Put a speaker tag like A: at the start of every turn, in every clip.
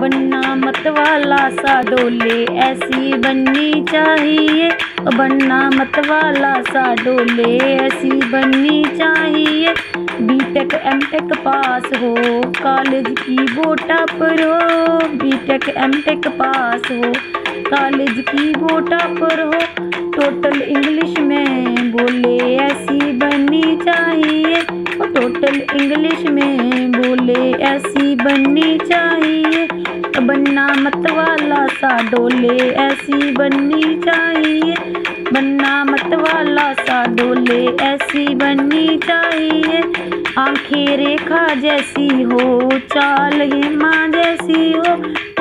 A: बनना मत वाला सा डोले ऐसी बननी चाहिए। बनना मत वाला सा डोले ऐसी बननी चाहिए। बीटेक एमटेक पास हो कॉलेज की वो टॉपर हो। बीटेक एमटेक पास हो कॉलेज की वो टॉपर हो। टोटल इंग्लिश में बोले ऐसी बननी चाहिए। टोटल इंग्लिश में बोले ऐसी बननी चाहिए। बनना मत वाला सा डोले ऐसी बननी चाहिए। बनना मत वाला सा डोले ऐसी बननी चाहिए। आंखें रेखा जैसी हो चाल हेमा जैसी हो।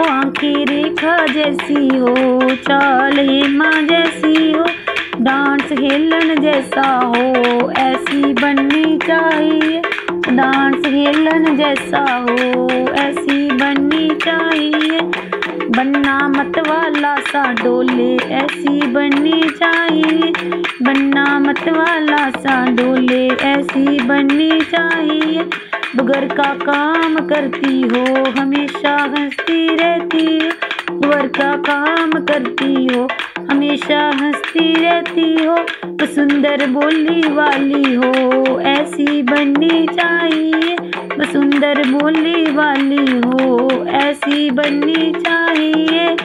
A: आंखें रेखा जैसी हो चाल हेमा जैसी हो। डांस हेलन जैसा हो ऐसी बननी चाहिए। डांस हेलन जैसा हो ऐसी बननी चाहिए। बनना मत वाला सा डोले ऐसी बननी चाहिए। बनना मत वाला सा डोले ऐसी बननी चाहिए। बगर का काम करती हो हमेशा हंसती रहती हो। बगर का काम करती हो हमेशा हंसती रहती हो। तो सुंदर बोली वाली हो ऐसी बननी चाहिए। तो सुंदर बोली वाली हो ऐसी बननी चाहिए।